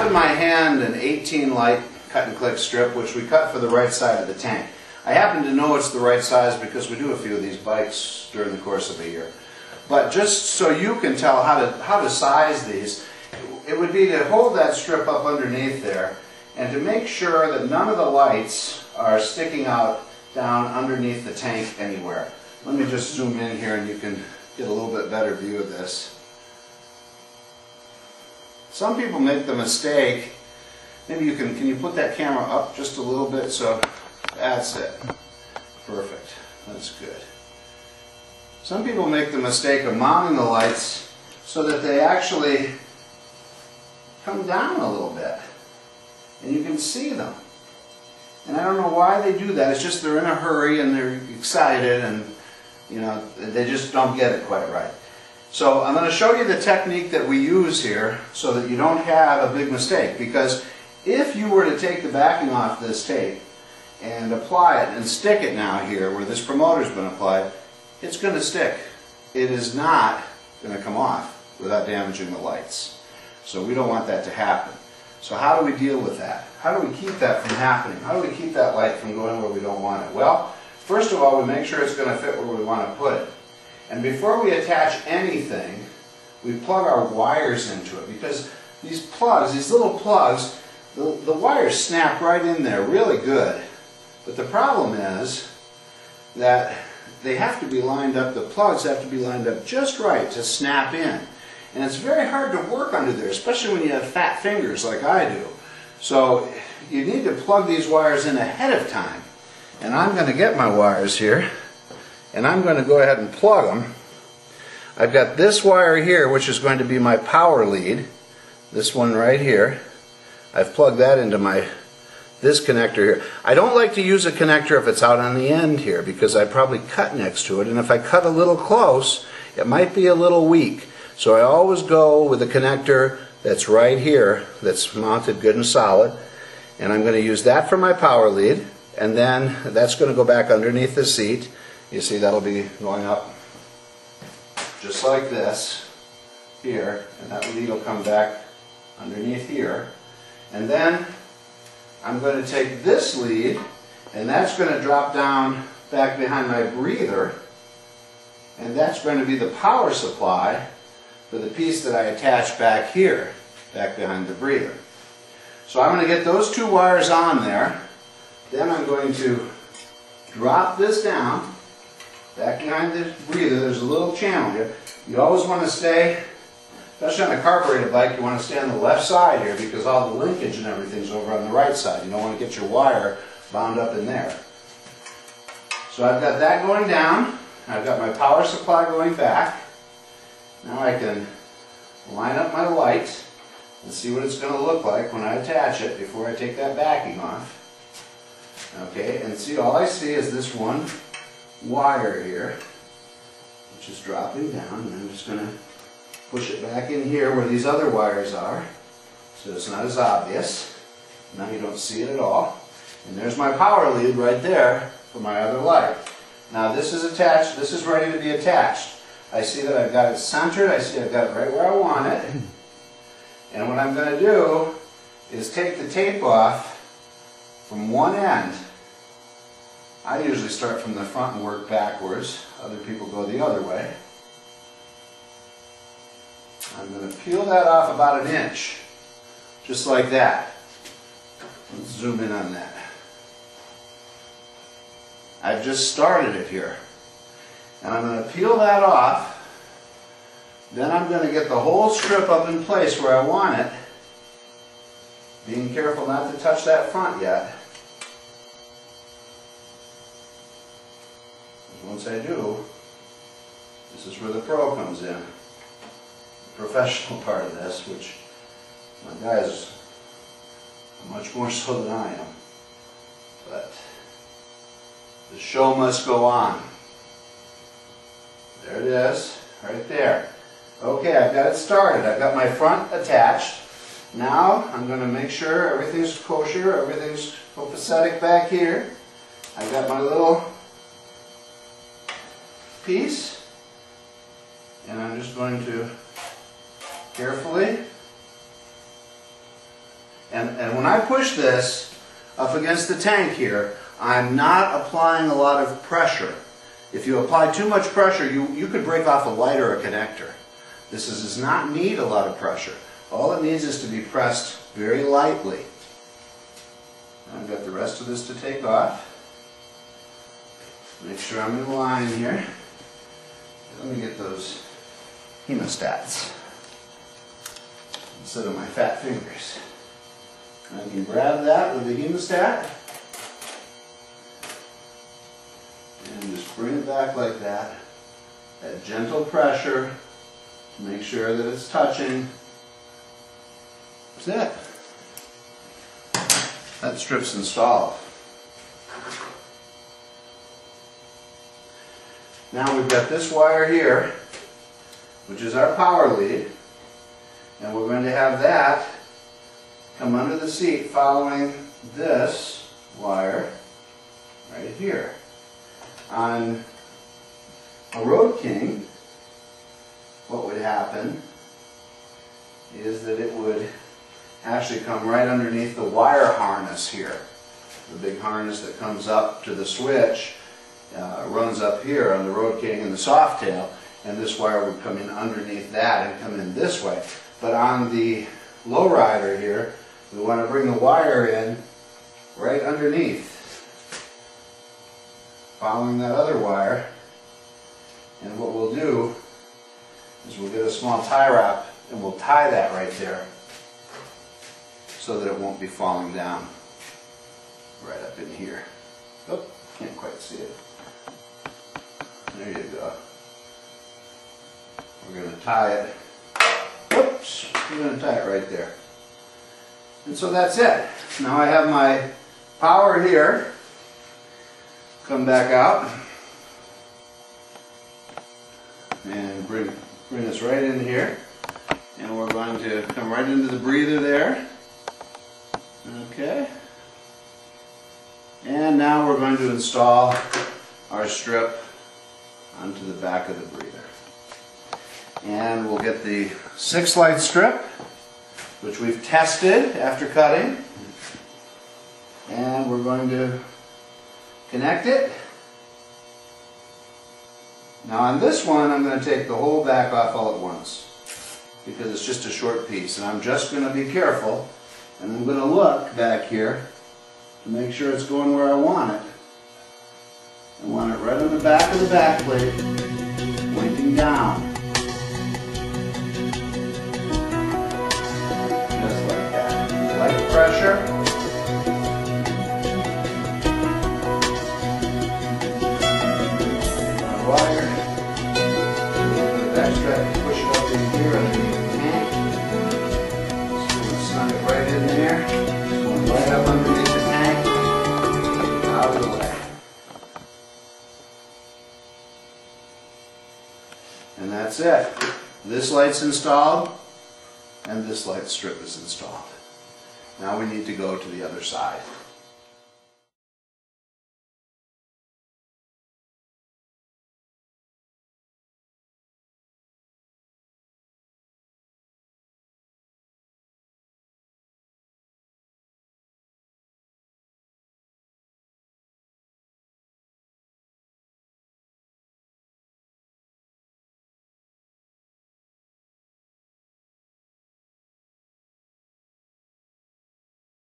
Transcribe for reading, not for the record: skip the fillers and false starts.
in my hand an 18 light cut and click strip, which we cut for the right side of the tank. I happen to know it's the right size because we do a few of these bikes during the course of a year. But just so you can tell how to size these, it would be to hold that strip up underneath there and to make sure that none of the lights are sticking out down underneath the tank anywhere. Let me just zoom in here and you can get a little bit better view of this. Some people make the mistake, maybe you can you put that camera up just a little bit, so that's it. Perfect, that's good. Some people make the mistake of mounting the lights so that they actually come down a little bit and you can see them. And I don't know why they do that. It's just they're in a hurry and they're excited and you know they just don't get it quite right. So I'm going to show you the technique that we use here so that you don't have a big mistake, because if you were to take the backing off this tape and apply it and stick it now here where this promoter's been applied, it's going to stick. It is not going to come off without damaging the lights. So we don't want that to happen. So how do we deal with that? How do we keep that from happening? How do we keep that light from going where we don't want it? Well, first of all, we make sure it's going to fit where we want to put it. And before we attach anything, we plug our wires into it, because these plugs, these little plugs, the wires snap right in there really good. But the problem is that they have to be lined up, the plugs have to be lined up just right to snap in. And it's very hard to work under there, especially when you have fat fingers like I do. So you need to plug these wires in ahead of time. And I'm going to get my wires here, and I'm going to go ahead and plug them. I've got this wire here, which is going to be my power lead. This one right here. I've plugged that into this connector here. I don't like to use a connector if it's out on the end here, because I probably cut next to it, and if I cut a little close, it might be a little weak. So I always go with a connector that's right here, that's mounted good and solid, and I'm going to use that for my power lead, and then that's going to go back underneath the seat. You see that'll be going up just like this here, and that lead will come back underneath here. And then I'm going to take this lead, and that's going to drop down back behind my breather, and that's going to be the power supply for the piece that I attach back here, back behind the breather. So I'm going to get those two wires on there. Then I'm going to drop this down back behind the breather. There's a little channel here. You always want to stay, especially on a carbureted bike, you want to stay on the left side here, because all the linkage and everything's over on the right side. You don't want to get your wire bound up in there. So I've got that going down. I've got my power supply going back. Now I can line up my light and see what it's going to look like when I attach it before I take that backing off. Okay, and see, all I see is this one wire here, which is dropping down, and I'm just going to push it back in here where these other wires are, so it's not as obvious. Now you don't see it at all. And there's my power lead right there for my other light. Now this is attached, this is ready to be attached. I see that I've got it centered, I see I've got it right where I want it. And what I'm going to do is take the tape off from one end. I usually start from the front and work backwards. Other people go the other way. I'm going to peel that off about 1 inch, just like that. Let's zoom in on that. I've just started it here. And I'm going to peel that off. Then I'm going to get the whole strip up in place where I want it, being careful not to touch that front yet. Once I do, this is where the pro comes in. The professional part of this, which my guys are much more so than I am. But the show must go on. There it is, right there. Okay, I've got it started. I've got my front attached. Now I'm going to make sure everything's kosher, everything's copacetic back here. I've got my little piece, and I'm just going to carefully And when I push this up against the tank here, I'm not applying a lot of pressure. If you apply too much pressure, you could break off a light or a connector. This does not need a lot of pressure. All it needs is to be pressed very lightly. I've got the rest of this to take off. Make sure I'm in line here. Let me get those hemostats instead of my fat fingers. I can grab that with the hemostat and just bring it back like that. That gentle pressure to make sure that it's touching. That's it. That strip's installed. Now we've got this wire here, which is our power lead, and we're going to have that come under the seat following this wire right here. On a Road King, what would happen is that it would actually come right underneath the wire harness here. The big harness that comes up to the switch runs up here on the Road King and the Softail, and this wire would come in underneath that and come in this way. But on the Lowrider here, we want to bring the wire in right underneath, following that other wire. And what we'll do is we'll get a small tie wrap and we'll tie that right there so that it won't be falling down right up in here. Oh, can't quite see it. There you go. We're going to tie it. Whoops! We're going to tie it right there. And so that's it. Now I have my power here. Come back out and bring us right in here. And we're going to come right into the breather there. Okay. And now we're going to install our strip onto the back of the breather. And we'll get the 6-light strip, which we've tested after cutting. And we're going to connect it. Now on this one, I'm going to take the whole back off all at once because it's just a short piece. And I'm just going to be careful, and I'm going to look back here to make sure it's going where I want it. I want it right on the back of the back plate, pointing down. Just like that. Light pressure. My wire. A little bit of extra, push it up in here underneath the tank. Just going to snug it right in there. Just going right up underneath the tank. Out of the way. And that's it. This light's installed, and this light strip is installed. Now we need to go to the other side.